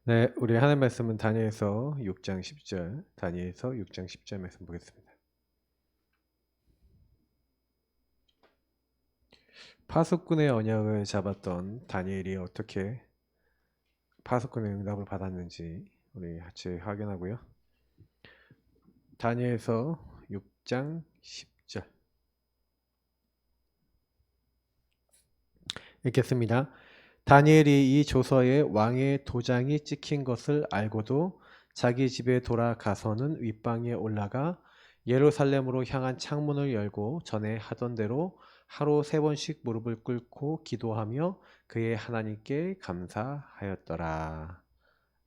네, 우리 하나님 말씀은 다니엘서 6장 10절, 다니엘서 6장 10절 말씀 보겠습니다. 파수꾼의 언약을 잡았던 다니엘이 어떻게 파수꾼의 응답을 받았는지 우리 같이 확인하고요. 다니엘서 6장 10절 읽겠습니다. 다니엘이 이 조서에 왕의 도장이 찍힌 것을 알고도 자기 집에 돌아가서는 윗방에 올라가 예루살렘으로 향한 창문을 열고 전에 하던 대로 하루 3번씩 무릎을 꿇고 기도하며 그의 하나님께 감사하였더라.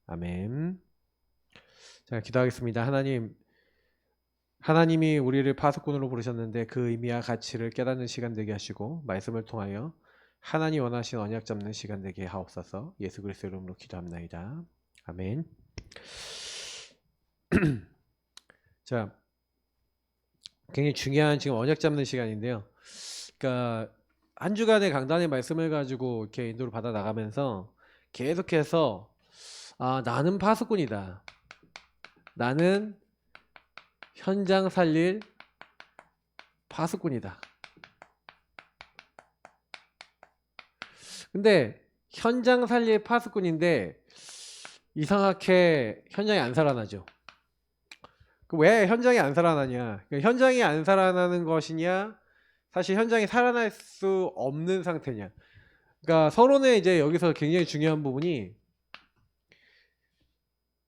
아멘. 자, 기도하겠습니다. 하나님이 우리를 파수꾼으로 부르셨는데 그 의미와 가치를 깨닫는 시간 되게 하시고 말씀을 통하여 하나님 원하신 언약 잡는 시간 되게 하옵소서. 예수 그리스도의 이름으로 기도합나이다. 아멘. 자, 굉장히 중요한 지금 언약 잡는 시간인데요. 그러니까 한 주간의 강단의 말씀을 가지고 이렇게 인도를 받아 나가면서 계속해서 나는 파수꾼이다. 나는 현장 살릴 파수꾼이다. 근데 현장 살릴 파수꾼인데 이상하게 현장이 안 살아나죠. 왜 현장이 안 살아나냐? 현장이 안 살아나는 것이냐? 사실 현장이 살아날 수 없는 상태냐? 그러니까 서론에 이제 여기서 굉장히 중요한 부분이,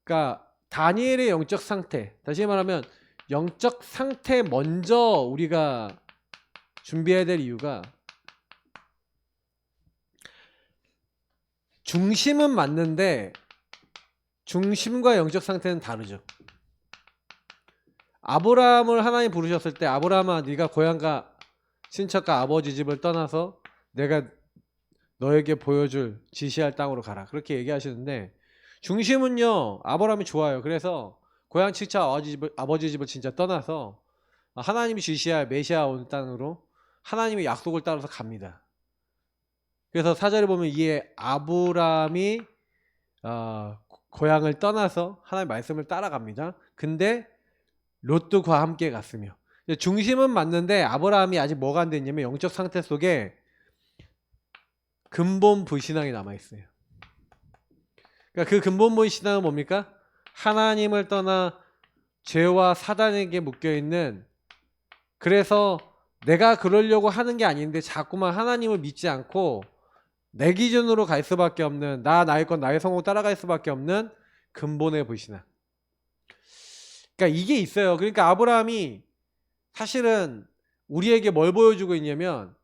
그러니까 다니엘의 영적 상태, 다시 말하면 영적 상태 먼저 우리가 준비해야 될 이유가, 중심은 맞는데 중심과 영적 상태는 다르죠. 아브라함을 하나님 부르셨을 때, 아브라함아 네가 고향과 친척과 아버지 집을 떠나서 내가 너에게 보여줄 지시할 땅으로 가라, 그렇게 얘기하시는데, 중심은요 아브라함이 좋아요. 그래서 고향 친척 아버지 집을 진짜 떠나서 하나님이 지시할 메시아 온 땅으로 하나님의 약속을 따라서 갑니다. 그래서 사절에 보면 이에 아브라함이 고향을 떠나서 하나님의 말씀을 따라갑니다. 근데 롯과 함께 갔으며, 중심은 맞는데 아브라함이 아직 뭐가 안 됐냐면 영적 상태 속에 근본 불신앙이 남아있어요. 그러니까 그 근본 불신앙은 뭡니까? 하나님을 떠나 죄와 사단에게 묶여있는, 그래서 내가 그러려고 하는 게 아닌데 자꾸만 하나님을 믿지 않고 내 기준으로 갈 수밖에 없는, 나의 것 나의 성공 따라갈 수밖에 없는 근본의 불신앙. 그러니까 이게 있어요. 그러니까 아브라함이 사실은 우리에게 뭘 보여주고 있냐면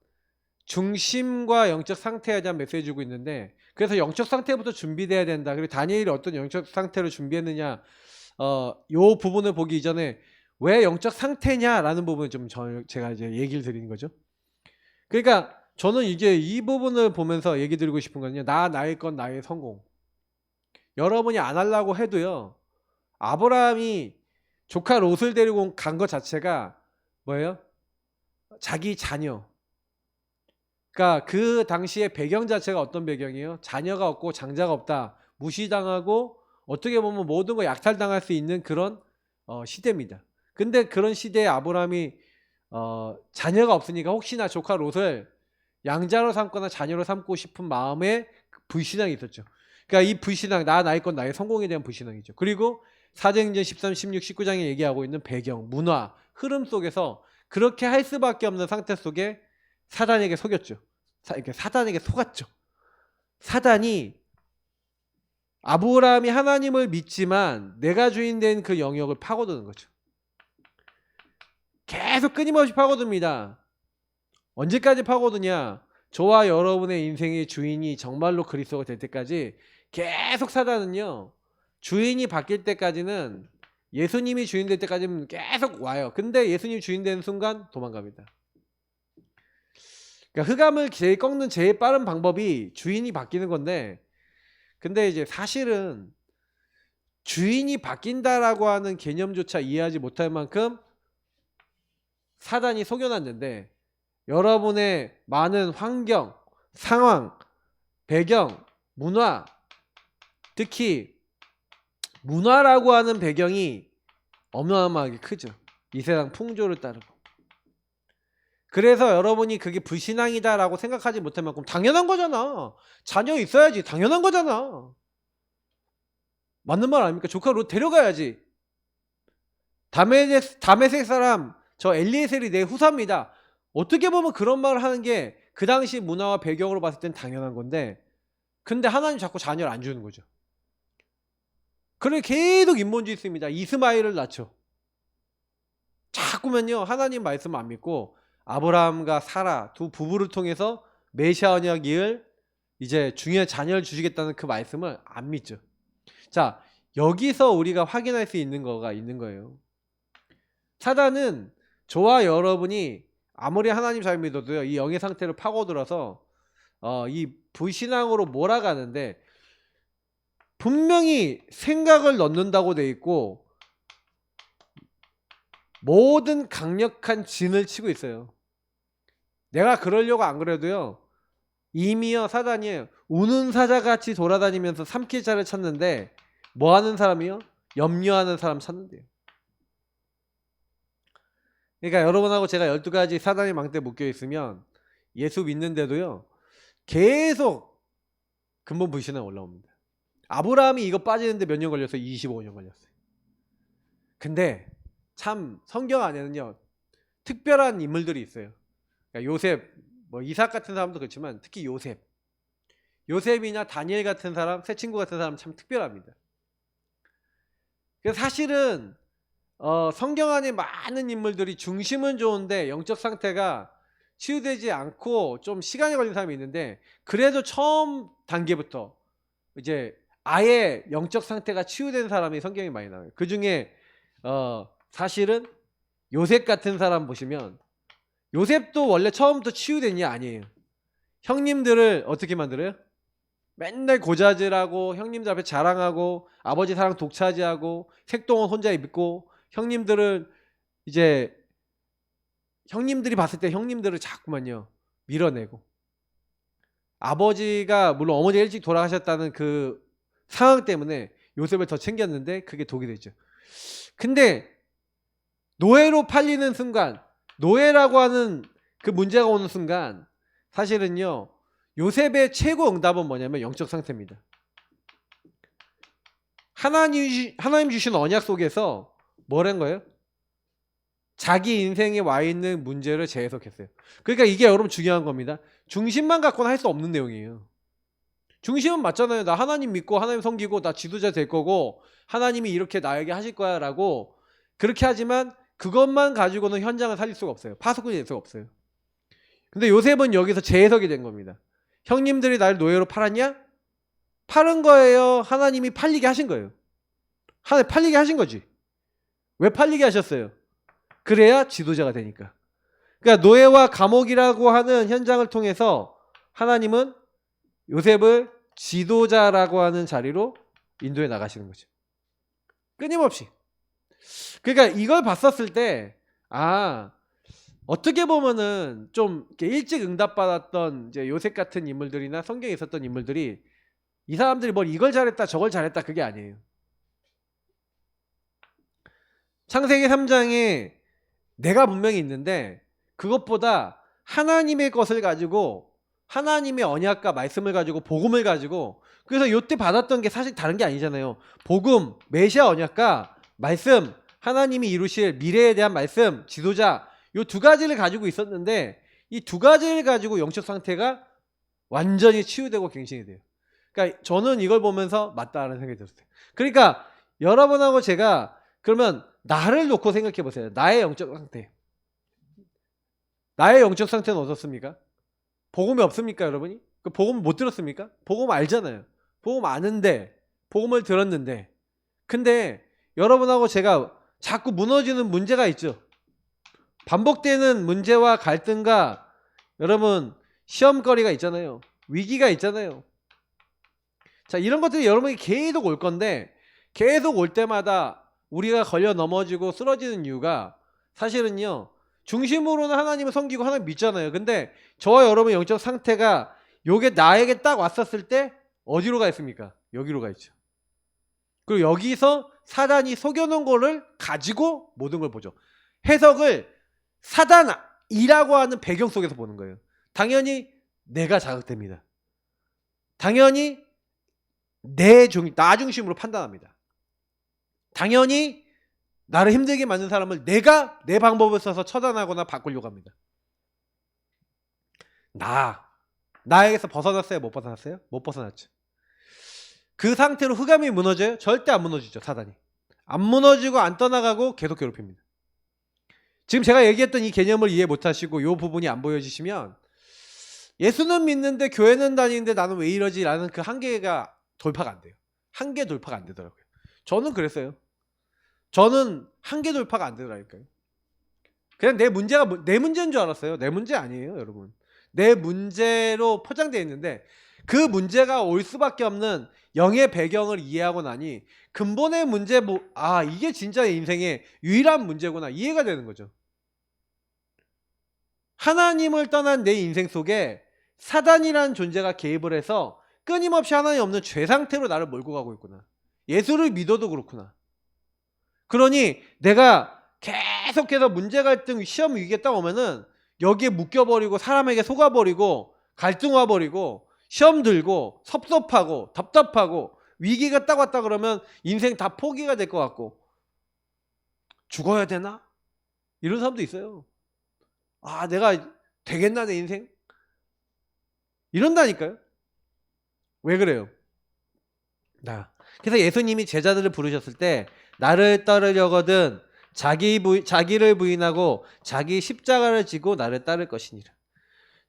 중심과 영적 상태에 대한 메시지 주고 있는데, 그래서 영적 상태부터 준비돼야 된다. 그리고 다니엘이 어떤 영적 상태를 준비했느냐, 요 부분을 보기 이전에 왜 영적 상태냐라는 부분을 좀 제가 이제 얘기를 드리는 거죠. 그러니까 저는 이제 이 부분을 보면서 얘기 드리고 싶은 거는요, 나의 건 나의 성공. 여러분이 안 하려고 해도요, 아브라함이 조카 롯을 데리고 간 것 자체가 뭐예요? 자기 자녀. 그러니까 그 당시의 배경 자체가 어떤 배경이에요? 자녀가 없고 장자가 없다, 무시당하고 어떻게 보면 모든 거 약탈당할 수 있는 그런 시대입니다. 근데 그런 시대에 아브라함이 자녀가 없으니까 혹시나 조카 롯을 양자로 삼거나 자녀로 삼고 싶은 마음에 불신앙이 있었죠. 그러니까 이 불신앙, 나의 건 나의 성공에 대한 불신앙이죠. 그리고 사도행전 13, 16, 19장에 얘기하고 있는 배경, 문화, 흐름 속에서 그렇게 할 수밖에 없는 상태 속에 사단에게 속였죠. 사단에게 속았죠. 사단이 아브라함이 하나님을 믿지만 내가 주인 된 그 영역을 파고드는 거죠. 계속 끊임없이 파고듭니다. 언제까지 파고드냐? 저와 여러분의 인생의 주인이 정말로 그리스도가 될 때까지 계속 사단은요, 주인이 바뀔 때까지는, 예수님이 주인 될 때까지는 계속 와요. 근데 예수님이 주인 되는 순간 도망갑니다. 그러니까 흑암을 제일 꺾는 제일 빠른 방법이 주인이 바뀌는 건데, 근데 이제 사실은 주인이 바뀐다라고 하는 개념조차 이해하지 못할 만큼 사단이 속여놨는데, 여러분의 많은 환경, 상황, 배경, 문화, 특히 문화라고 하는 배경이 어마어마하게 크죠. 이 세상 풍조를 따르고. 그래서 여러분이 그게 불신앙이다라고 생각하지 못할 만큼 당연한 거잖아. 자녀 있어야지. 당연한 거잖아. 맞는 말 아닙니까? 조카로 데려가야지. 다메섹 사람 저 엘리에셀이 내 후사입니다. 어떻게 보면 그런 말을 하는 게 그 당시 문화와 배경으로 봤을 땐 당연한 건데, 근데 하나님 자꾸 자녀를 안 주는 거죠. 그래 계속 인본주의 있습니다. 이스마엘을 낳죠. 자꾸면요 하나님 말씀 안 믿고 아브라함과 사라 두 부부를 통해서 메시아 언약을 이제 중요한 자녀를 주시겠다는 그 말씀을 안 믿죠. 자, 여기서 우리가 확인할 수 있는 거가 있는 거예요. 사단은 저와 여러분이 아무리 하나님 잘 믿어도요 이 영의 상태를 파고들어서 이 불신앙으로 몰아가는데, 분명히 생각을 넣는다고 돼 있고 모든 강력한 진을 치고 있어요. 내가 그러려고 안 그래도요 이미요 사단이 우는 사자같이 돌아다니면서 삼킬 자를 찾는데, 뭐 하는 사람이요? 염려하는 사람 찾는데요. 그러니까 여러분하고 제가 12가지 사단의 망대에 묶여 있으면 예수 믿는데도요 계속 근본 불신앙 올라옵니다. 아브라함이 이거 빠지는데 몇 년 걸렸어요? 25년 걸렸어요. 근데 참 성경 안에는요 특별한 인물들이 있어요. 그러니까 요셉, 뭐 이삭 같은 사람도 그렇지만 특히 요셉이나 다니엘 같은 사람, 새 친구 같은 사람 참 특별합니다. 그래서 사실은 성경 안에 많은 인물들이 중심은 좋은데 영적 상태가 치유되지 않고 좀 시간이 걸린 사람이 있는데, 그래도 처음 단계부터 이제 아예 영적 상태가 치유된 사람이 성경에 많이 나와요. 그 중에 사실은 요셉 같은 사람 보시면, 요셉도 원래 처음부터 치유됐냐? 아니에요. 형님들을 어떻게 만들어요? 맨날 고자질하고 형님들 앞에 자랑하고 아버지 사랑 독차지하고 색동원 혼자 입고, 형님들을 이제 형님들이 봤을 때 형님들을 자꾸만요 밀어내고, 아버지가 물론 어머니가 일찍 돌아가셨다는 그 상황 때문에 요셉을 더 챙겼는데 그게 독이 되죠. 근데 노예로 팔리는 순간, 노예라고 하는 그 문제가 오는 순간 사실은요 요셉의 최고 응답은 뭐냐면 영적 상태입니다. 하나님 주신 언약 속에서 뭐란 거예요? 자기 인생에 와 있는 문제를 재해석했어요. 그러니까 이게 여러분 중요한 겁니다. 중심만 갖고는 할 수 없는 내용이에요. 중심은 맞잖아요. 나 하나님 믿고 하나님 섬기고 나 지도자 될 거고 하나님이 이렇게 나에게 하실 거야 라고 그렇게 하지만, 그것만 가지고는 현장을 살릴 수가 없어요. 파수꾼이 될 수가 없어요. 근데 요셉은 여기서 재해석이 된 겁니다. 형님들이 나를 노예로 팔았냐? 팔은 거예요? 하나님이 팔리게 하신 거예요? 하나님 팔리게 하신 거지. 왜 팔리게 하셨어요? 그래야 지도자가 되니까. 그러니까 노예와 감옥이라고 하는 현장을 통해서 하나님은 요셉을 지도자라고 하는 자리로 인도해 나가시는 거죠. 끊임없이. 그러니까 이걸 봤었을 때 어떻게 보면은 좀 일찍 응답받았던 이제 요셉 같은 인물들이나 성경에 있었던 인물들이 이 사람들이 뭘 이걸 잘했다 저걸 잘했다 그게 아니에요. 창세기 3장에 내가 분명히 있는데, 그것보다 하나님의 것을 가지고 하나님의 언약과 말씀을 가지고 복음을 가지고, 그래서 요때 받았던 게 사실 다른 게 아니잖아요. 복음, 메시아 언약과 말씀, 하나님이 이루실 미래에 대한 말씀, 지도자, 요 두 가지를 가지고 있었는데 이 두 가지를 가지고 영적 상태가 완전히 치유되고 갱신이 돼요. 그러니까 저는 이걸 보면서 맞다라는 생각이 들었어요. 그러니까 여러분하고 제가 그러면 나를 놓고 생각해 보세요. 나의 영적 상태. 나의 영적 상태는 어떻습니까? 복음이 없습니까, 여러분이? 그 복음 못 들었습니까? 복음 알잖아요. 복음 아는데, 복음을 들었는데, 근데 여러분하고 제가 자꾸 무너지는 문제가 있죠. 반복되는 문제와 갈등과 여러분 시험거리가 있잖아요. 위기가 있잖아요. 자, 이런 것들이 여러분이 계속 올 건데, 계속 올 때마다 우리가 걸려 넘어지고 쓰러지는 이유가 사실은요, 중심으로는 하나님을 섬기고 하나님 믿잖아요. 근데 저와 여러분의 영적 상태가 요게 나에게 딱 왔었을 때 어디로 가 있습니까? 여기로 가 있죠. 그리고 여기서 사단이 속여놓은 거를 가지고 모든 걸 보죠. 해석을 사단이라고 하는 배경 속에서 보는 거예요. 당연히 내가 자극됩니다. 당연히 나 중심으로 판단합니다. 당연히 나를 힘들게 만든 사람을 내가 내 방법을 써서 처단하거나 바꾸려고 합니다. 나에게서 벗어났어요? 못 벗어났어요? 못 벗어났죠. 그 상태로 흑암이 무너져요? 절대 안 무너지죠. 사단이 안 무너지고 안 떠나가고 계속 괴롭힙니다. 지금 제가 얘기했던 이 개념을 이해 못하시고 이 부분이 안 보여지시면 예수는 믿는데 교회는 다니는데 나는 왜 이러지? 라는 그 한계가 돌파가 안 돼요. 한계 돌파가 안 되더라고요. 저는 그랬어요. 저는 한계 돌파가 안 되더라니까요. 그냥 내 문제가 내 문제인 줄 알았어요. 내 문제 아니에요, 여러분. 내 문제로 포장되어 있는데 그 문제가 올 수밖에 없는 영의 배경을 이해하고 나니 근본의 문제 이게 진짜 인생의 유일한 문제구나 이해가 되는 거죠. 하나님을 떠난 내 인생 속에 사단이라는 존재가 개입을 해서 끊임없이 하나님 없는 죄 상태로 나를 몰고 가고 있구나. 예수를 믿어도 그렇구나. 그러니 내가 계속해서 문제 갈등 시험 위기에 딱 오면은 여기에 묶여버리고 사람에게 속아버리고 갈등 와버리고 시험 들고 섭섭하고 답답하고 위기가 딱 왔다 그러면 인생 다 포기가 될 것 같고 죽어야 되나? 이런 사람도 있어요. 내가 되겠나 내 인생? 이런다니까요. 왜 그래요? 그래서 예수님이 제자들을 부르셨을 때 나를 따르려거든 자기를 부인하고 자기 십자가를 지고 나를 따를 것이니라.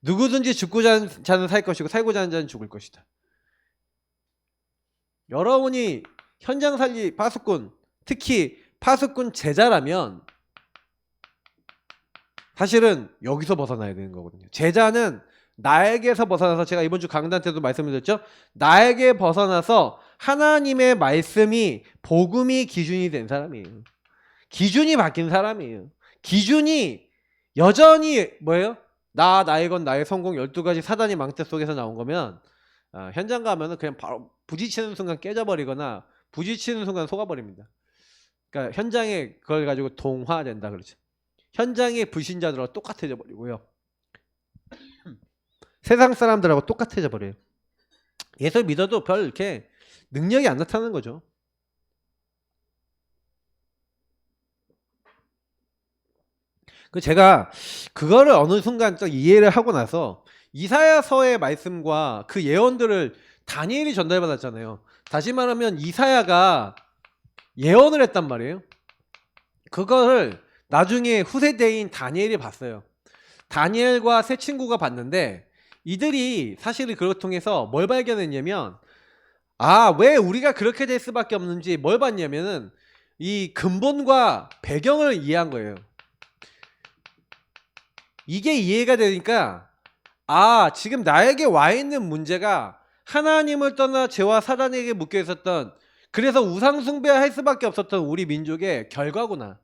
누구든지 죽고자 하는 자는 살 것이고 살고자 하는 자는 죽을 것이다. 여러분이 현장 살리 파수꾼, 특히 파수꾼 제자라면 사실은 여기서 벗어나야 되는 거거든요. 제자는 나에게서 벗어나서, 제가 이번 주 강단 때도 말씀을 드렸죠. 나에게 벗어나서 하나님의 말씀이 복음이 기준이 된 사람이에요. 기준이 바뀐 사람이에요. 기준이 여전히 뭐예요? 나의 건 나의 성공 12가지 사단의 망태 속에서 나온 거면 현장 가면은 그냥 바로 부딪히는 순간 깨져버리거나 부딪히는 순간 속아버립니다. 그러니까 현장에 그걸 가지고 동화된다 그러죠. 현장의 불신자들하고 똑같아져 버리고요. 세상 사람들하고 똑같아져 버려요. 예수 믿어도 별 이렇게 능력이 안 나타나는 거죠. 제가 그거를 어느 순간 딱 이해를 하고 나서 이사야서의 말씀과 그 예언들을 다니엘이 전달받았잖아요. 다시 말하면 이사야가 예언을 했단 말이에요. 그거를 나중에 후세대인 다니엘이 봤어요. 다니엘과 세 친구가 봤는데 이들이 사실 그걸 통해서 뭘 발견했냐면 왜 우리가 그렇게 될 수밖에 없는지 뭘 봤냐면은 이 근본과 배경을 이해한 거예요. 이게 이해가 되니까 지금 나에게 와 있는 문제가 하나님을 떠나 죄와 사단에게 묶여 있었던, 그래서 우상 숭배할 수밖에 없었던 우리 민족의 결과구나.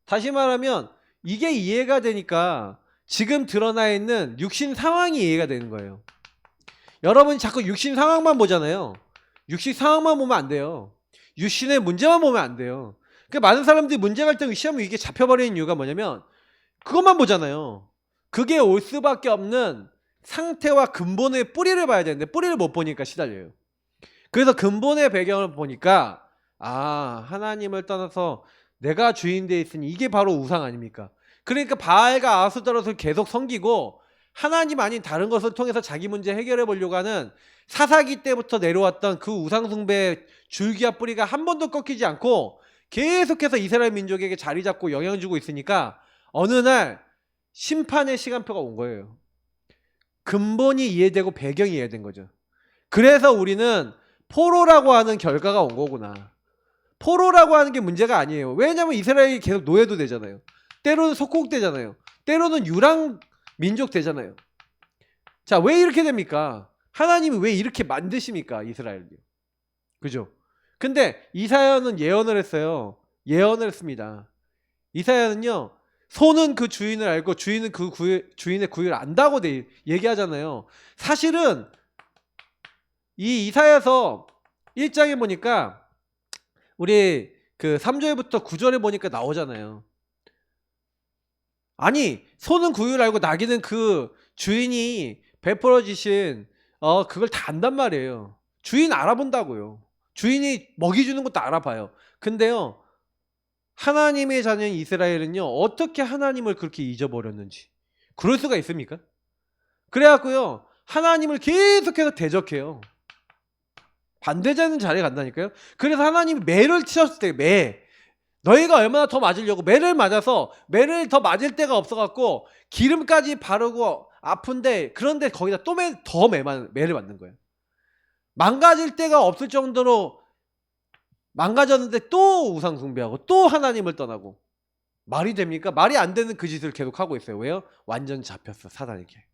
다시 말하면 이게 이해가 되니까 지금 드러나 있는 육신 상황이 이해가 되는 거예요. 여러분이 자꾸 육신 상황만 보잖아요. 육신 상황만 보면 안 돼요. 육신의 문제만 보면 안 돼요. 그러니까 많은 사람들이 문제 갈등 시험 위기에 잡혀버리는 이유가 뭐냐면 그것만 보잖아요. 그게 올 수밖에 없는 상태와 근본의 뿌리를 봐야 되는데 뿌리를 못 보니까 시달려요. 그래서 근본의 배경을 보니까 하나님을 떠나서 내가 주인 돼 있으니 이게 바로 우상 아닙니까? 그러니까 바알과 아스타롯을 계속 섬기고 하나님 아닌 다른 것을 통해서 자기 문제 해결해 보려고 하는 사사기 때부터 내려왔던 그 우상 숭배의 줄기와 뿌리가 한 번도 꺾이지 않고 계속해서 이스라엘 민족에게 자리 잡고 영향 주고 있으니까 어느 날 심판의 시간표가 온 거예요. 근본이 이해되고 배경이 이해된 거죠. 그래서 우리는 포로라고 하는 결과가 온 거구나. 포로라고 하는 게 문제가 아니에요. 왜냐면 이스라엘이 계속 노예도 되잖아요. 때로는 속국되잖아요. 때로는 유랑 민족 되잖아요. 자, 왜 이렇게 됩니까? 하나님이 왜 이렇게 만드십니까? 이스라엘이. 그죠? 근데 이사야는 예언을 했어요. 예언을 했습니다. 이사야는요, 소는 그 주인을 알고 주인은 그 주인의 구유를 안다고 얘기하잖아요. 사실은 이 이사야서 1장에 보니까 우리 그 3절부터 9절에 보니까 나오잖아요. 아니 소는 구유를 알고 나귀는 그 주인이 베풀어 주신 그걸 다 안단 말이에요. 주인 알아본다고요. 주인이 먹이 주는 것도 알아봐요. 근데요, 하나님의 자녀인 이스라엘은요, 어떻게 하나님을 그렇게 잊어버렸는지. 그럴 수가 있습니까? 그래갖고요, 하나님을 계속해서 대적해요. 반대자는 자리에 간다니까요. 그래서 하나님이 매를 치셨을 때, 너희가 얼마나 더 맞으려고 매를 맞아서 매를 더 맞을 데가 없어갖고 기름까지 바르고 아픈데, 그런데 거기다 또 매를 맞는 거예요. 망가질 데가 없을 정도로 망가졌는데 또 우상 숭배하고 또 하나님을 떠나고. 말이 됩니까? 말이 안 되는 그 짓을 계속 하고 있어요. 왜요? 완전 잡혔어, 사단에게.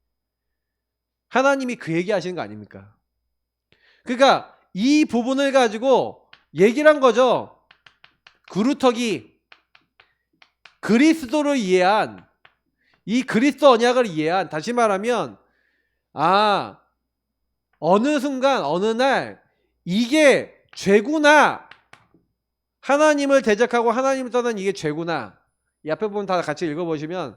하나님이 그 얘기 하시는 거 아닙니까? 그러니까 이 부분을 가지고 얘기를 한 거죠. 구루터기, 그리스도를 이해한, 이 그리스도 언약을 이해한, 다시 말하면 어느 순간 어느 날 이게 죄구나, 하나님을 대적하고 하나님을 떠난 이게 죄구나. 이 앞에 부분 다 같이 읽어보시면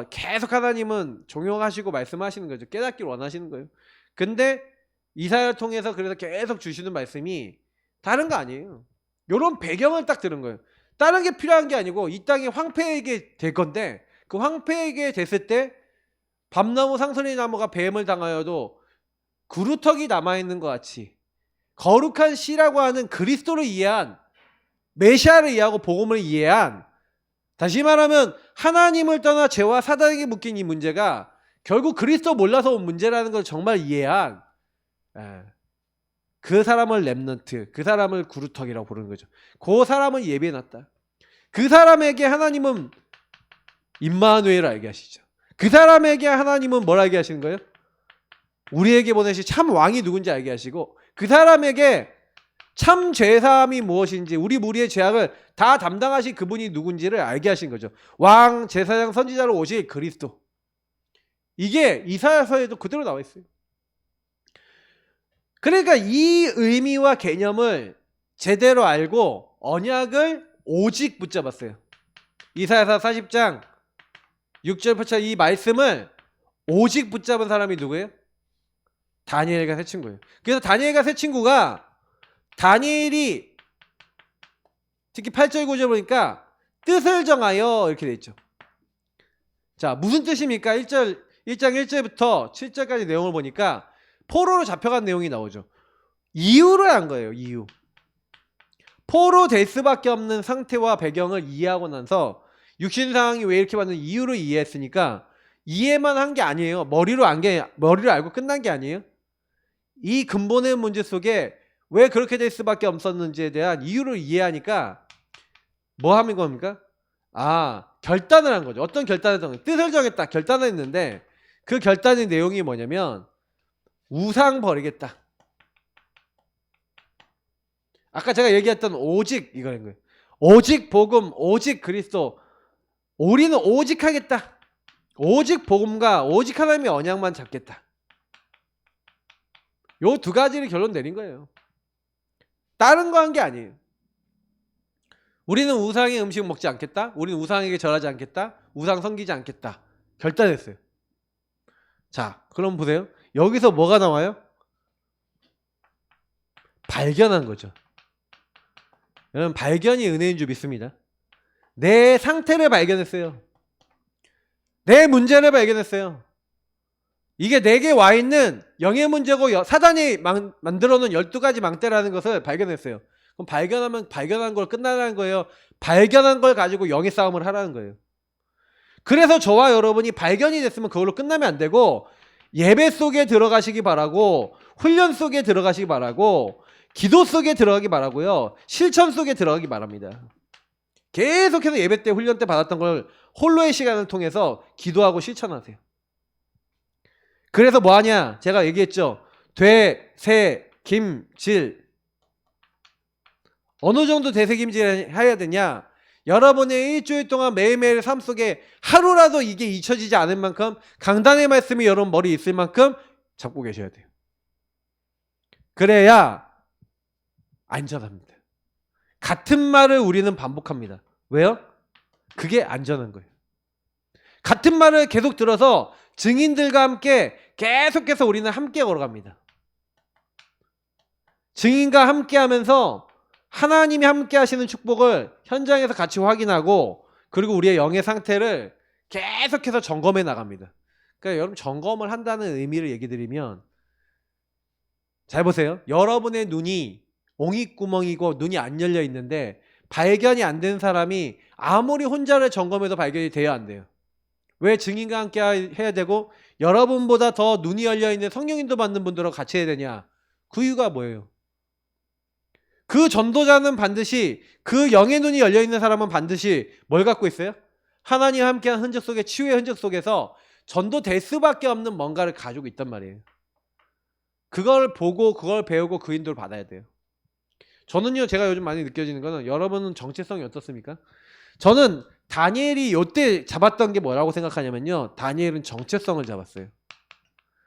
계속 하나님은 종용하시고 말씀하시는 거죠. 깨닫기를 원하시는 거예요. 근데 이사야를 통해서 그래서 계속 주시는 말씀이 다른 거 아니에요. 요런 배경을 딱 들은 거예요. 다른 게 필요한 게 아니고 이 땅이 황폐하게 될 건데, 그 황폐하게 됐을 때 밤나무 상선이 나무가 뱀을 당하여도 구루터기 남아있는 것 같이 거룩한 씨라고 하는 그리스도를 이해한, 메시아를 이해하고 복음을 이해한, 다시 말하면 하나님을 떠나 죄와 사단에게 묶인 이 문제가 결국 그리스도 몰라서 온 문제라는 걸 정말 이해한 그 사람을 렘넌트, 그 사람을 구루터기라고 부르는 거죠. 그 사람을 예배해놨다. 그 사람에게 하나님은 임마누엘을 알게 하시죠. 그 사람에게 하나님은 뭘 알게 하시는 거예요? 우리에게 보내신 참 왕이 누군지 알게 하시고, 그 사람에게 참 죄사함이 무엇인지, 우리 무리의 죄악을 다 담당하신 그분이 누군지를 알게 하신 거죠. 왕, 제사장, 선지자로 오실 그리스도. 이게 이사야서에도 그대로 나와 있어요. 그러니까 이 의미와 개념을 제대로 알고 언약을 오직 붙잡았어요. 이사야서 40장 6절 8절 이 말씀을 오직 붙잡은 사람이 누구예요? 다니엘과 세 친구예요. 그래서 다니엘과 세 친구가, 다니엘이 특히 8절 9절 보니까 뜻을 정하여 이렇게 돼 있죠. 자, 무슨 뜻입니까? 1장 1절부터 7절까지 내용을 보니까 포로로 잡혀간 내용이 나오죠. 이유를 한 거예요. 이유. 포로 될 수밖에 없는 상태와 배경을 이해하고 나서 육신 상황이 왜 이렇게 왔는 이유를 이해했으니까, 이해만 한 게 아니에요. 머리로 알고 끝난 게 아니에요. 이 근본의 문제 속에 왜 그렇게 될 수밖에 없었는지에 대한 이유를 이해하니까 뭐 하는 겁니까? 결단을 한 거죠. 어떤 결단을 정했다. 뜻을 정했다. 결단을 했는데 그 결단의 내용이 뭐냐면 우상 버리겠다. 아까 제가 얘기했던 오직 이거인 거예요. 오직 복음, 오직 그리스도. 우리는 오직 하겠다. 오직 복음과 오직 하나님의 언약만 잡겠다. 요 두 가지를 결론 내린 거예요. 다른 거 한 게 아니에요. 우리는 우상의 음식 먹지 않겠다. 우리는 우상에게 절하지 않겠다. 우상 섬기지 않겠다. 결단했어요. 자, 그럼 보세요. 여기서 뭐가 나와요? 발견한 거죠. 여러분, 발견이 은혜인 줄 믿습니다. 내 상태를 발견했어요. 내 문제를 발견했어요. 이게 내게 와 있는 영의 문제고 사단이 만들어 놓은 12가지 망대라는 것을 발견했어요. 그럼 발견한 걸 끝나라는 거예요. 발견한 걸 가지고 영의 싸움을 하라는 거예요. 그래서 저와 여러분이 발견이 됐으면 그걸로 끝나면 안 되고, 예배 속에 들어가시기 바라고, 훈련 속에 들어가시기 바라고, 기도 속에 들어가기 바라고요. 실천 속에 들어가기 바랍니다. 계속해서 예배 때 훈련 때 받았던 걸 홀로의 시간을 통해서 기도하고 실천하세요. 그래서 뭐하냐? 제가 얘기했죠. 되새김질. 어느 정도 되새김질 해야 되냐? 여러분의 일주일 동안 매일매일 삶 속에 하루라도 이게 잊혀지지 않을 만큼 강단의 말씀이 여러분 머리에 있을 만큼 잡고 계셔야 돼요. 그래야 안전합니다. 같은 말을 우리는 반복합니다. 왜요? 그게 안전한 거예요. 같은 말을 계속 들어서 증인들과 함께 계속해서 우리는 함께 걸어갑니다. 증인과 함께 하면서 하나님이 함께 하시는 축복을 현장에서 같이 확인하고, 그리고 우리의 영의 상태를 계속해서 점검해 나갑니다. 그러니까 여러분, 점검을 한다는 의미를 얘기 드리면, 잘 보세요. 여러분의 눈이 옹이구멍이고 눈이 안 열려 있는데 발견이 안 된 사람이 아무리 혼자를 점검해도 발견이 돼야 안 돼요. 왜 증인과 함께 해야 되고 여러분보다 더 눈이 열려 있는 성령인도 받는 분들하고 같이 해야 되냐? 그 이유가 뭐예요? 그 전도자는 반드시, 그 영의 눈이 열려 있는 사람은 반드시 뭘 갖고 있어요? 하나님과 함께한 흔적 속에, 치유의 흔적 속에서 전도될 수밖에 없는 뭔가를 가지고 있단 말이에요. 그걸 보고 그걸 배우고 그 인도를 받아야 돼요. 저는요, 제가 요즘 많이 느껴지는 거는, 여러분은 정체성이 어떻습니까? 저는 다니엘이 요때 잡았던 게 뭐라고 생각하냐면요, 다니엘은 정체성을 잡았어요.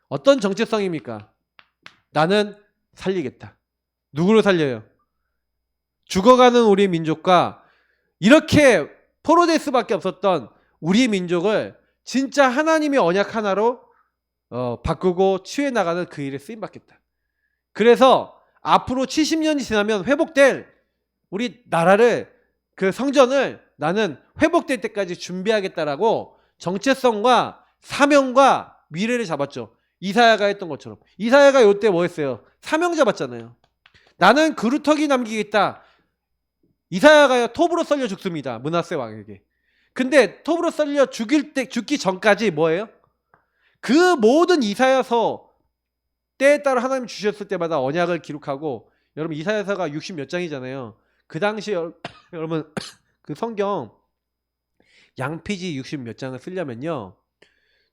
어떤 정체성입니까? 나는 살리겠다. 누구를 살려요? 죽어가는 우리 민족과 이렇게 포로될 수밖에 없었던 우리 민족을 진짜 하나님의 언약 하나로 바꾸고 치유해 나가는 그 일에 쓰임받겠다. 그래서 앞으로 70년이 지나면 회복될 우리 나라를, 그 성전을 나는 회복될 때까지 준비하겠다라고 정체성과 사명과 미래를 잡았죠. 이사야가 했던 것처럼. 이사야가 요때 뭐 했어요? 사명 잡았잖아요. 나는 그루터기 남기겠다. 이사야가요, 톱으로 썰려 죽습니다. 므낫세 왕에게. 근데 톱으로 썰려 죽기 전까지 뭐예요? 그 모든 이사야서 때에 따라 하나님 주셨을 때마다 언약을 기록하고, 여러분 이사야서가 60 몇 장이잖아요. 그 당시 여러분 그 성경 양피지 60 몇 장을 쓰려면요,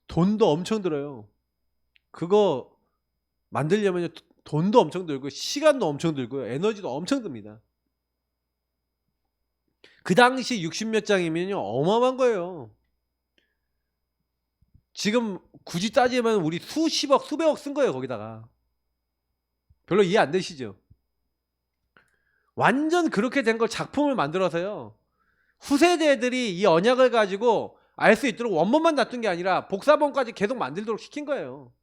돈도 엄청 들어요. 그거 만들려면요, 돈도 엄청 들고 시간도 엄청 들고요, 에너지도 엄청 듭니다. 그 당시 60 몇 장이면요 어마어마한 거예요. 지금 굳이 따지면 우리 수십억 수백억 쓴 거예요. 거기다가 별로 이해 안 되시죠? 완전 그렇게 된 걸 작품을 만들어서요, 후세대들이 이 언약을 가지고 알 수 있도록 원본만 놔둔 게 아니라 복사본까지 계속 만들도록 시킨 거예요.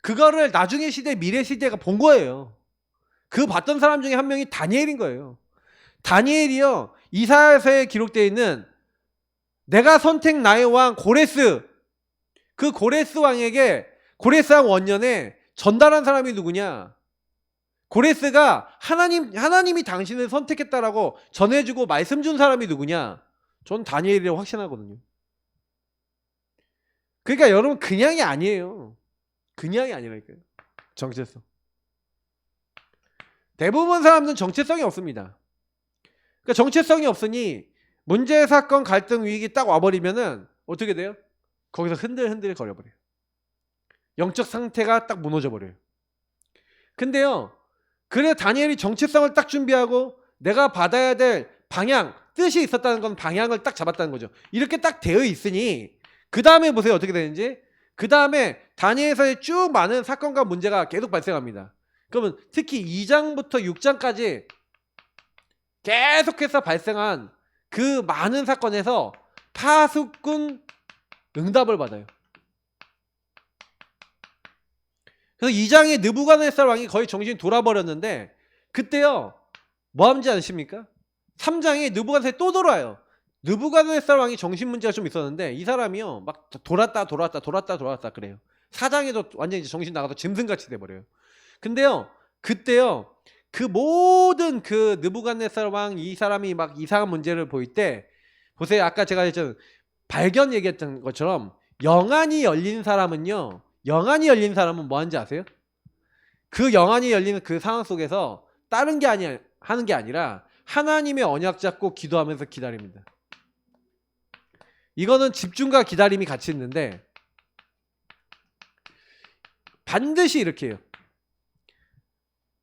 그거를 나중의 시대, 미래 시대가 본 거예요. 그 봤던 사람 중에 한 명이 다니엘인 거예요. 다니엘이요, 이사야서에 기록되어 있는 내가 선택 나의 왕 고레스, 그 고레스 왕에게, 고레스 왕 원년에 전달한 사람이 누구냐? 고레스가 하나님이 당신을 선택했다라고 전해주고 말씀 준 사람이 누구냐? 전 다니엘이라고 확신하거든요. 그러니까 여러분, 그냥이 아니에요. 그냥이 아니라니까요. 정체성. 대부분 사람들은 정체성이 없습니다. 그러니까 정체성이 없으니 문제, 사건, 갈등, 위기 딱 와버리면은 어떻게 돼요? 거기서 흔들흔들 거려버려요. 영적 상태가 딱 무너져버려요. 근데요, 그래 다니엘이 정체성을 딱 준비하고 내가 받아야 될 방향, 뜻이 있었다는 건 방향을 딱 잡았다는 거죠. 이렇게 딱 되어 있으니 그 다음에 보세요 어떻게 되는지. 그 다음에 다니엘서에 쭉 많은 사건과 문제가 계속 발생합니다. 그러면 특히 2장부터 6장까지 계속해서 발생한 그 많은 사건에서 파수꾼 응답을 받아요. 그래서 2장에 느부갓네살 왕이 거의 정신이 돌아버렸는데, 그때요 뭐 하는지 아십니까? 3장에 느부갓네살이 또 돌아요. 느부갓네살 왕이 정신 문제가 좀 있었는데 이 사람이요 막 돌았다 그래요. 4장에도 완전히 이제 정신 나가서 짐승같이 돼버려요. 근데요 그때요 그 모든 그 느부갓네살 왕, 이 사람이 막 이상한 문제를 보일 때 보세요. 아까 제가 발견 얘기했던 것처럼 영안이 열린 사람은요, 영안이 열린 사람은 뭐 하는지 아세요? 그 영안이 열리는 그 상황 속에서 다른 게 하는 게 아니라 하나님의 언약 잡고 기도하면서 기다립니다. 이거는 집중과 기다림이 같이 있는데 반드시 이렇게 해요.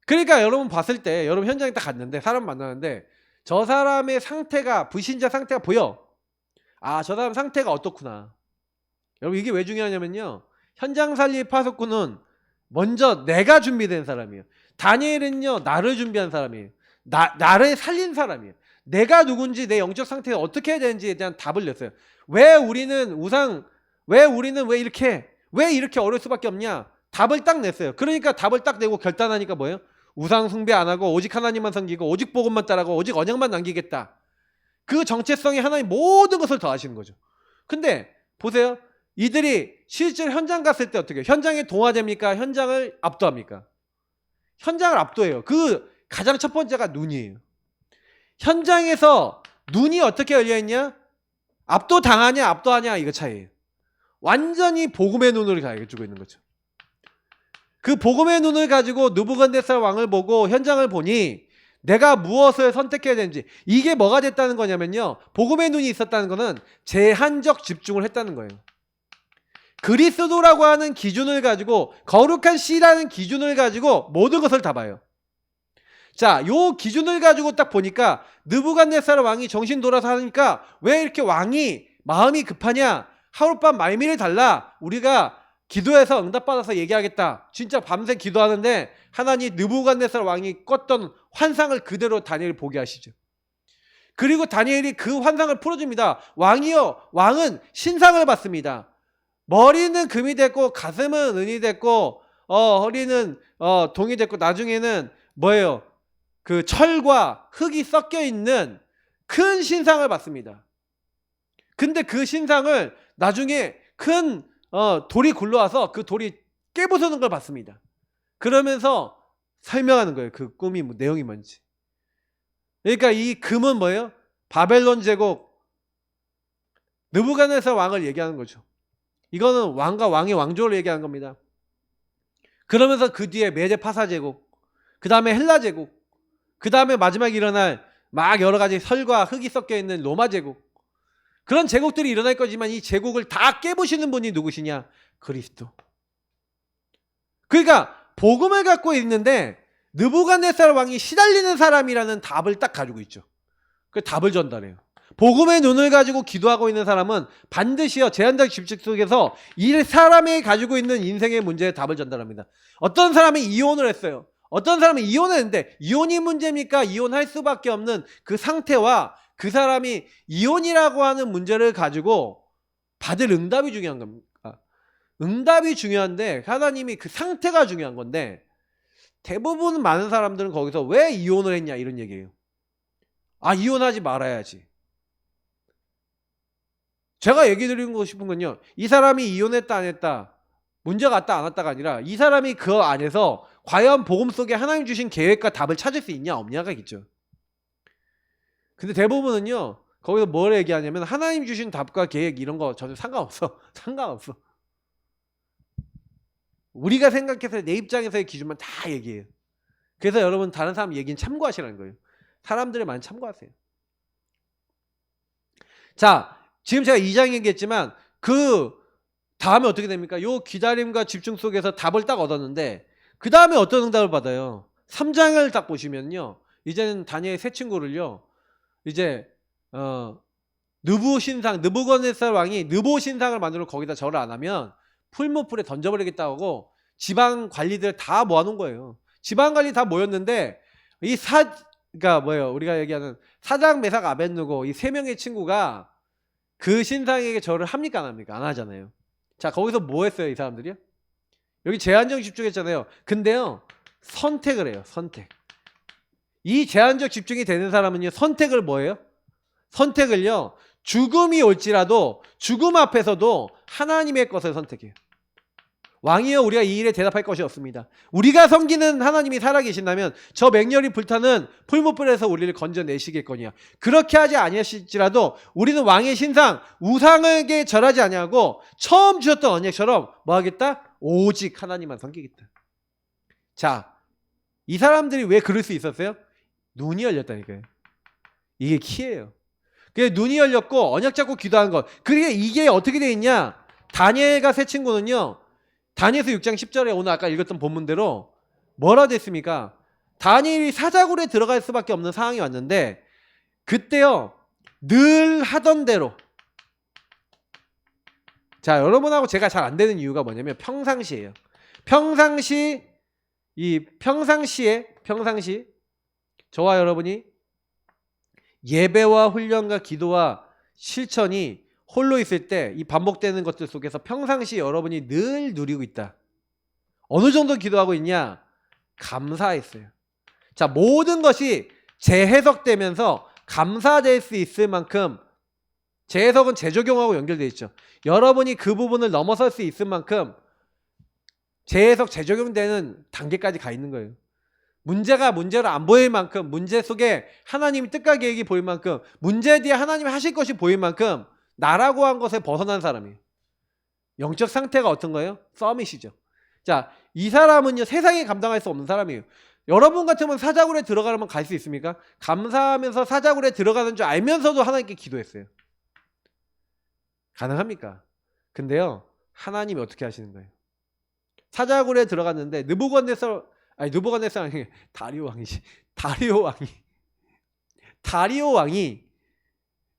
그러니까 여러분 봤을 때, 여러분 현장에 딱 갔는데 사람 만나는데 저 사람의 상태가, 불신자 상태가 보여. 아, 저 사람 상태가 어떻구나. 여러분 이게 왜 중요하냐면요, 현장 살리 파수꾼은 먼저 내가 준비된 사람이에요. 다니엘은요 나를 준비한 사람이에요. 나를 살린 사람이에요. 내가 누군지 내 영적 상태가 어떻게 해야 되는지에 대한 답을 냈어요. 왜 우리는 왜 이렇게 어려울 수밖에 없냐? 답을 딱 냈어요. 그러니까 답을 딱 내고 결단하니까 뭐예요? 우상 숭배 안 하고 오직 하나님만 섬기고 오직 복음만 따라가고 오직 언약만 남기겠다. 그 정체성이 하나님 모든 것을 더하시는 거죠. 근데 보세요. 이들이 실제 현장 갔을 때 어떻게 해요? 현장에 동화됩니까? 현장을 압도합니까? 현장을 압도해요. 그 가장 첫 번째가 눈이에요. 현장에서 눈이 어떻게 열려있냐? 압도당하냐 압도하냐 이거 차이예요. 완전히 복음의 눈을 가지고 있는 거죠. 그 복음의 눈을 가지고 느부갓네살 왕을 보고 현장을 보니 내가 무엇을 선택해야 되는지, 이게 뭐가 됐다는 거냐면요, 복음의 눈이 있었다는 거는 제한적 집중을 했다는 거예요. 그리스도라고 하는 기준을 가지고, 거룩한 씨라는 기준을 가지고 모든 것을 다 봐요. 자, 요 기준을 가지고 딱 보니까 느부갓네살 왕이 정신 돌아서 하니까 왜 이렇게 왕이 마음이 급하냐? 하룻밤 말미를 달라. 우리가 기도해서 응답받아서 얘기하겠다. 진짜 밤새 기도하는데 하나님 느부갓네살 왕이 꿨던 환상을 그대로 다니엘이 보게 하시죠. 그리고 다니엘이 그 환상을 풀어줍니다. 왕이요, 왕은 신상을 받습니다. 머리는 금이 됐고 가슴은 은이 됐고 허리는 동이 됐고 나중에는 뭐예요? 그 철과 흙이 섞여 있는 큰 신상을 받습니다. 근데 그 신상을 나중에 큰 돌이 굴러와서 그 돌이 깨부수는 걸 봤습니다. 그러면서 설명하는 거예요. 그 꿈이 내용이 뭔지. 그러니까 이 금은 뭐예요? 바벨론 제국 느부갓네살 왕을 얘기하는 거죠. 이거는 왕과 왕의 왕조를 얘기하는 겁니다. 그러면서 그 뒤에 메데 파사 제국, 그 다음에 헬라 제국, 그 다음에 마지막에 일어날 막 여러 가지 설과 흙이 섞여 있는 로마 제국, 그런 제국들이 일어날 거지만 이 제국을 다 깨부시는 분이 누구시냐? 그리스도. 그러니까 복음을 갖고 있는데 느부갓네살 왕이 시달리는 사람이라는 답을 딱 가지고 있죠. 그 답을 전달해요. 복음의 눈을 가지고 기도하고 있는 사람은 반드시요, 제한적 집중 속에서 이 사람이 가지고 있는 인생의 문제에 답을 전달합니다. 어떤 사람이 이혼을 했어요. 어떤 사람은 이혼을 했는데 이혼이 문제입니까? 이혼할 수밖에 없는 그 상태와 그 사람이 이혼이라고 하는 문제를 가지고 받을 응답이 중요한 겁니다. 응답이 중요한데 하나님이 그 상태가 중요한 건데, 대부분 많은 사람들은 거기서 왜 이혼을 했냐 이런 얘기예요. 아, 이혼하지 말아야지. 제가 얘기 드리고 싶은 건요, 이 사람이 이혼했다 안 했다, 문제가 왔다 안 왔다가 아니라 이 사람이 그 안에서 과연 복음 속에 하나님 주신 계획과 답을 찾을 수 있냐 없냐가 있죠. 근데 대부분은요, 거기서 뭘 얘기하냐면 하나님 주신 답과 계획 이런 거 전혀 상관없어. 상관없어. 우리가 생각해서 내 입장에서의 기준만 다 얘기해요. 그래서 여러분 다른 사람 얘기는 참고하시라는 거예요. 사람들을 많이 참고하세요. 자, 지금 제가 2장 얘기했지만 그 다음에 어떻게 됩니까? 요 기다림과 집중 속에서 답을 딱 얻었는데 그 다음에 어떤 응답을 받아요? 3장을 딱 보시면요, 이제는 다니엘 새 친구를요, 이제 느부갓네살 왕이 느보 신상을 만들어 거기다 절을 안 하면 풀무풀에 던져버리겠다고 하고 지방 관리들 다 모아놓은 거예요. 지방 관리 다 모였는데 그러니까 뭐예요? 우리가 얘기하는 사장, 메삭, 아벳느고 이 세 명의 친구가 그 신상에게 절을 합니까 안 합니까? 안 하잖아요. 자, 거기서 뭐 했어요 이 사람들이요? 여기 제한적 집중했잖아요. 근데요, 선택을 해요. 선택. 이 제한적 집중이 되는 사람은요, 선택을 뭐예요? 선택을요, 죽음이 올지라도 죽음 앞에서도 하나님의 것을 선택해요. 왕이여, 우리가 이 일에 대답할 것이 없습니다. 우리가 섬기는 하나님이 살아계신다면 저 맹렬히 불타는 풀무불에서 우리를 건져내시겠거니와. 그렇게 하지 아니하실지라도 우리는 왕의 신상 우상에게 절하지 아니하고 처음 주셨던 언약처럼 뭐 하겠다? 오직 하나님만 섬기겠다. 자, 이 사람들이 왜 그럴 수 있었어요? 눈이 열렸다니까요. 이게 키예요. 그게 눈이 열렸고 언약 잡고 기도하는 것. 그게 이게 어떻게 돼 있냐? 다니엘과 세 친구는요, 다니엘서 6장 10절에 오늘 아까 읽었던 본문대로 뭐라 됐습니까? 다니엘이 사자굴에 들어갈 수밖에 없는 상황이 왔는데 그때요, 늘 하던 대로. 자, 여러분하고 제가 잘 안 되는 이유가 뭐냐면 평상시예요. 평상시 저와 여러분이 예배와 훈련과 기도와 실천이 홀로 있을 때 이 반복되는 것들 속에서 평상시 여러분이 늘 누리고 있다. 어느 정도 기도하고 있냐? 감사했어요. 자, 모든 것이 재해석되면서 감사될 수 있을 만큼, 재해석은 재적용하고 연결되어 있죠. 여러분이 그 부분을 넘어설 수 있을 만큼 재해석, 재적용되는 단계까지 가 있는 거예요. 문제가 문제로 안 보일 만큼, 문제 속에 하나님의 뜻과 계획이 보일 만큼, 문제에 대해 하나님이 하실 것이 보일 만큼 나라고 한 것에 벗어난 사람이에요. 영적 상태가 어떤 거예요? 서밋이죠. 자, 이 사람은요, 세상에 감당할 수 없는 사람이에요. 여러분 같으면 사자굴에 들어가려면 갈 수 있습니까? 감사하면서 사자굴에 들어가는 줄 알면서도 하나님께 기도했어요. 가능합니까? 근데요, 하나님이 어떻게 하시는 거예요? 사자굴에 들어갔는데 느부갓네살 아니 다리오 왕이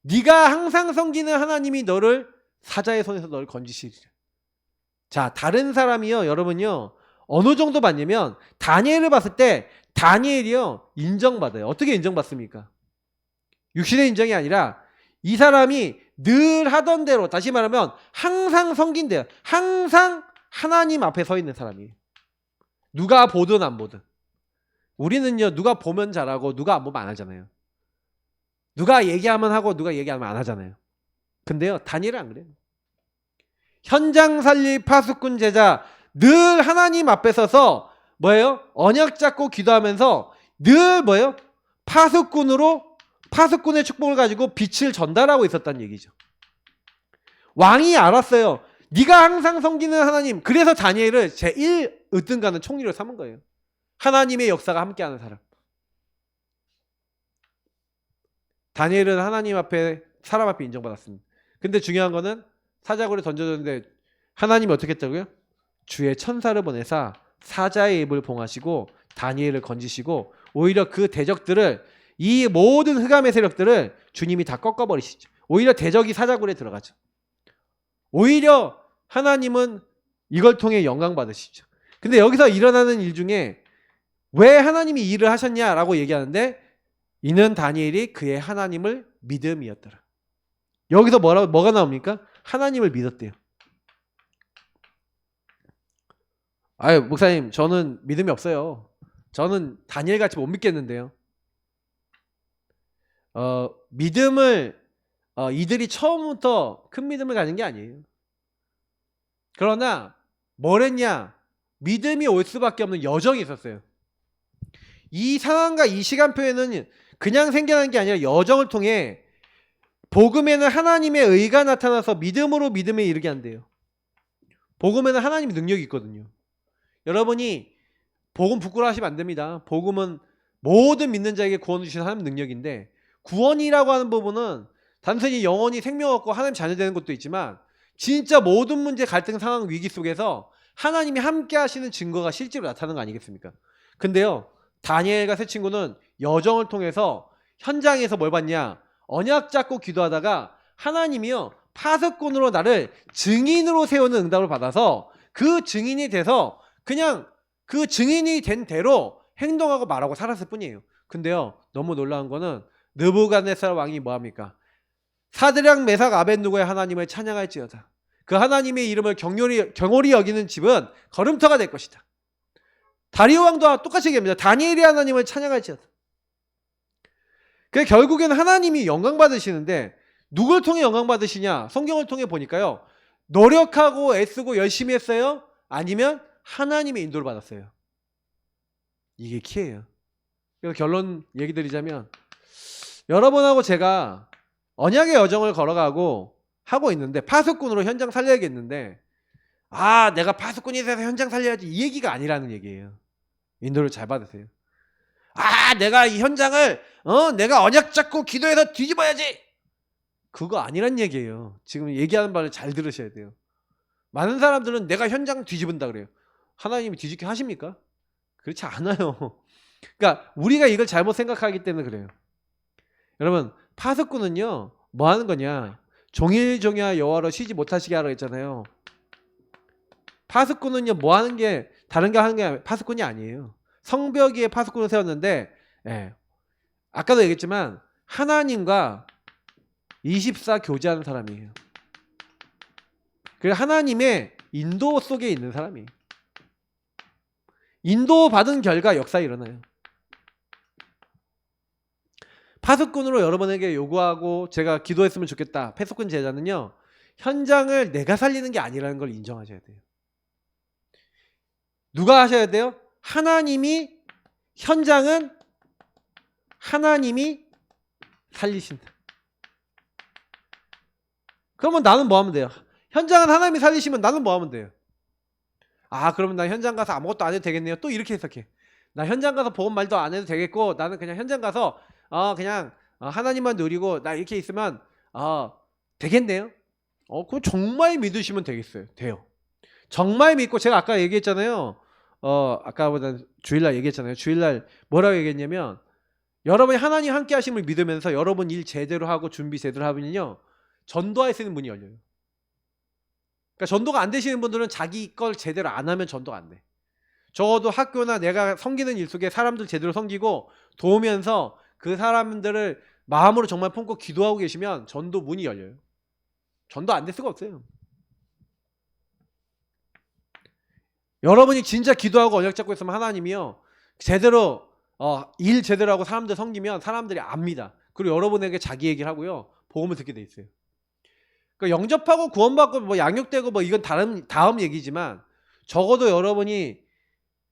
네가 항상 섬기는 하나님이 너를 사자의 손에서 너를 건지시리라. 자, 다른 사람이요, 여러분요, 어느 정도 봤냐면 다니엘을 봤을 때 다니엘이요 인정받아요. 어떻게 인정받습니까? 육신의 인정이 아니라 이 사람이 늘 하던 대로, 다시 말하면 항상 섬긴대요. 항상 하나님 앞에 서 있는 사람이에요. 누가 보든 안 보든. 우리는요, 누가 보면 잘하고 누가 안 보면 안 하잖아요. 누가 얘기하면 하고 누가 얘기하면 안 하잖아요. 근데요, 다니엘은 안 그래요. 현장 살릴 파수꾼 제자, 늘 하나님 앞에 서서 뭐예요? 언약 잡고 기도하면서 늘 뭐예요? 파수꾼의 축복을 가지고 빛을 전달하고 있었다는 얘기죠. 왕이 알았어요. 네가 항상 섬기는 하나님. 그래서 다니엘을 제1 으뜸가는 총리로 삼은 거예요. 하나님의 역사가 함께하는 사람. 다니엘은 하나님 앞에, 사람 앞에 인정받았습니다. 근데 중요한 거는 사자굴에 던져졌는데 하나님이 어떻게 했다고요? 주의 천사를 보내사 사자의 입을 봉하시고 다니엘을 건지시고 오히려 그 대적들을, 이 모든 흑암의 세력들을 주님이 다 꺾어버리시죠. 오히려 대적이 사자굴에 들어가죠. 오히려 하나님은 이걸 통해 영광 받으시죠. 근데 여기서 일어나는 일 중에 왜 하나님이 이 일을 하셨냐라고 얘기하는데, 이는 다니엘이 그의 하나님을 믿음이었더라. 여기서 뭐가 나옵니까? 하나님을 믿었대요. 아유, 목사님, 저는 믿음이 없어요. 저는 다니엘 같이 못 믿겠는데요. 믿음을 이들이 처음부터 큰 믿음을 가진 게 아니에요. 그러나 뭘 했냐? 믿음이 올 수밖에 없는 여정이 있었어요. 이 상황과 이 시간표에는 그냥 생겨난 게 아니라 여정을 통해 복음에는 하나님의 의가 나타나서 믿음으로 믿음에 이르게 한대요. 복음에는 하나님의 능력이 있거든요. 여러분이 복음 부끄러워하시면 안 됩니다. 복음은 모든 믿는 자에게 구원을 주시는 하나님의 능력인데, 구원이라고 하는 부분은 단순히 영원히 생명 얻고 하나님 자녀 되는 것도 있지만, 진짜 모든 문제, 갈등, 상황, 위기 속에서 하나님이 함께 하시는 증거가 실제로 나타나는 거 아니겠습니까? 근데요, 다니엘과 세 친구는 여정을 통해서 현장에서 뭘 봤냐? 언약 잡고 기도하다가 하나님이요, 파수꾼으로 나를 증인으로 세우는 응답을 받아서 그 증인이 돼서 그냥 그 증인이 된 대로 행동하고 말하고 살았을 뿐이에요. 근데요, 너무 놀라운 거는 느부갓네살 왕이 뭐합니까? 사드락, 메삭, 아벳느고의 하나님을 찬양할지어다. 그 하나님의 이름을 경홀히 여기는 집은 걸음터가 될 것이다. 다리오 왕도 똑같이 얘기합니다. 다니엘이 하나님을 찬양할지어다. 그 결국에는 하나님이 영광 받으시는데, 누굴 통해 영광 받으시냐? 성경을 통해 보니까요, 노력하고 애쓰고 열심히 했어요? 아니면 하나님의 인도를 받았어요? 이게 키예요. 그래서 결론 얘기 드리자면, 여러분하고 제가 언약의 여정을 걸어가고 하고 있는데, 파수꾼으로 현장 살려야겠는데, 내가 파수꾼이 돼서 현장 살려야지, 이 얘기가 아니라는 얘기예요. 인도를 잘 받으세요. 내가 이 현장을 내가 언약 잡고 기도해서 뒤집어야지, 그거 아니란 얘기예요. 지금 얘기하는 바를 잘 들으셔야 돼요. 많은 사람들은 내가 현장 뒤집은다 그래요. 하나님이 뒤집게 하십니까? 그렇지 않아요. 그러니까 우리가 이걸 잘못 생각하기 때문에 그래요. 여러분, 파수꾼은요, 뭐 하는 거냐? 종일종일 여호와로 쉬지 못하시게 하라고 했잖아요. 파수꾼은요, 뭐 하는 게, 다른 게 하는 게 파수꾼이 아니에요. 성벽 위에 파수꾼을 세웠는데, 아까도 얘기했지만 하나님과 24 교제하는 사람이에요. 그래서 하나님의 인도 속에 있는 사람이에요. 인도 받은 결과 역사가 일어나요. 파수꾼으로 여러분에게 요구하고 제가 기도했으면 좋겠다. 파수꾼 제자는요. 현장을 내가 살리는 게 아니라는 걸 인정하셔야 돼요. 누가 하셔야 돼요? 하나님이 현장은 하나님이 살리신다. 그러면 나는 뭐 하면 돼요? 현장은 하나님이 살리시면 나는 뭐 하면 돼요? 아, 그러면 나 현장 가서 아무것도 안 해도 되겠네요. 또 이렇게 해석해. 나 현장 가서 복음 말도 안 해도 되겠고 나는 그냥 현장 가서 그냥 하나님만 누리고 나 이렇게 있으면 되겠네요. 그럼 정말 믿으시면 되겠어요. 돼요. 정말 믿고 제가 아까 얘기했잖아요. 아까보다 주일날 얘기했잖아요. 주일날 뭐라고 얘기했냐면 여러분이 하나님 함께 하심을 믿으면서 여러분 일 제대로 하고 준비 제대로 하면요. 전도할 수 있는 문이 열려요. 그러니까 전도가 안 되시는 분들은 자기 걸 제대로 안 하면 전도가 안 돼. 적어도 학교나 내가 섬기는 일 속에 사람들 제대로 섬기고 도우면서 그 사람들을 마음으로 정말 품고 기도하고 계시면 전도 문이 열려요. 전도 안 될 수가 없어요. 여러분이 진짜 기도하고 언약 잡고 있으면 하나님이요. 제대로 일 제대로 하고 사람들 섬기면 사람들이 압니다. 그리고 여러분에게 자기 얘기를 하고요. 복음을 듣게 돼 있어요. 그러니까 영접하고 구원받고 뭐 양육되고 뭐 이건 다음 얘기지만 적어도 여러분이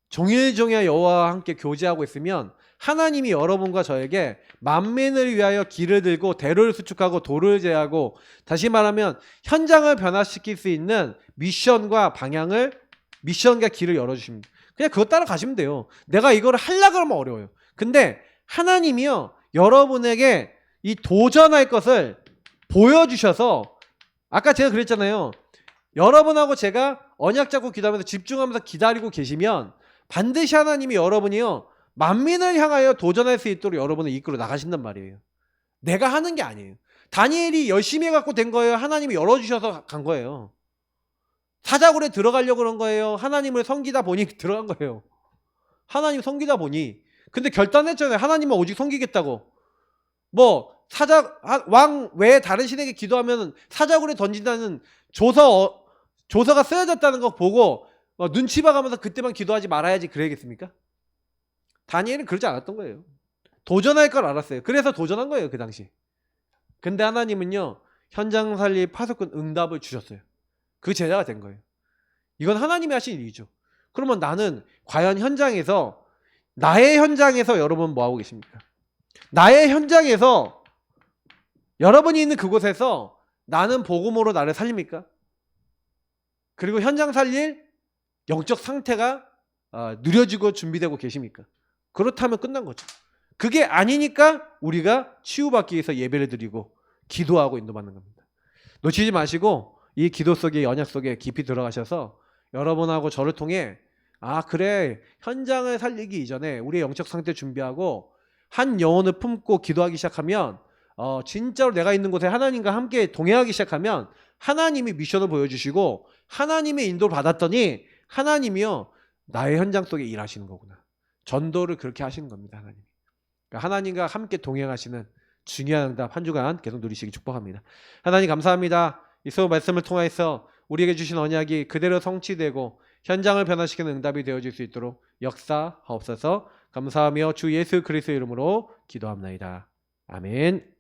종일종일 여호와와 함께 교제하고 있으면 하나님이 여러분과 저에게 만민을 위하여 길을 들고 대로를 수축하고 도를 제하고 다시 말하면 현장을 변화시킬 수 있는 미션과 길을 열어주십니다. 그냥 그거 따라 가시면 돼요. 내가 이거를 하려고 하면 어려워요. 근데 하나님이요 여러분에게 이 도전할 것을 보여주셔서 아까 제가 그랬잖아요. 여러분하고 제가 언약 잡고 기도하면서 집중하면서 기다리고 계시면 반드시 하나님이 여러분이요 만민을 향하여 도전할 수 있도록 여러분을 이끌어 나가신단 말이에요. 내가 하는 게 아니에요. 다니엘이 열심히 해갖고 된 거예요. 하나님이 열어주셔서 간 거예요. 사자굴에 들어가려고 그런 거예요. 하나님을 섬기다 보니 들어간 거예요. 하나님 섬기다 보니. 근데 결단했잖아요. 하나님만 오직 섬기겠다고. 뭐 왕 외에 다른 신에게 기도하면 사자굴에 던진다는 조서가 쓰여졌다는 거 보고 눈치 봐가면서 그때만 기도하지 말아야지 그래야겠습니까? 다니엘은 그러지 않았던 거예요. 도전할 걸 알았어요. 그래서 도전한 거예요. 그 당시. 근데 하나님은요 현장 살리 파수꾼 응답을 주셨어요. 그 제자가 된 거예요. 이건 하나님이 하신 일이죠. 그러면 나는 과연 나의 현장에서 여러분 뭐 하고 계십니까? 나의 현장에서 여러분이 있는 그곳에서 나는 복음으로 나를 살립니까? 그리고 현장 살릴 영적 상태가 누려지고 준비되고 계십니까? 그렇다면 끝난 거죠. 그게 아니니까 우리가 치유받기 위해서 예배를 드리고 기도하고 인도받는 겁니다. 놓치지 마시고 이 기도 속에 언약 속에 깊이 들어가셔서 여러분하고 저를 통해 그래 현장을 살리기 이전에 우리의 영적 상태 준비하고 한 영혼을 품고 기도하기 시작하면 진짜로 내가 있는 곳에 하나님과 함께 동행하기 시작하면 하나님이 미션을 보여주시고 하나님의 인도를 받았더니 하나님이요 나의 현장 속에 일하시는 거구나. 전도를 그렇게 하시는 겁니다. 하나님이. 그러니까 하나님과 함께 동행하시는 중요한 응답 한 주간 계속 누리시기 축복합니다. 하나님 감사합니다. 이 수업 말씀을 통해서 우리에게 주신 언약이 그대로 성취되고 현장을 변화시키는 응답이 되어질 수 있도록 역사하옵소서. 감사하며 주 예수 그리스도의 이름으로 기도합나이다. 아멘.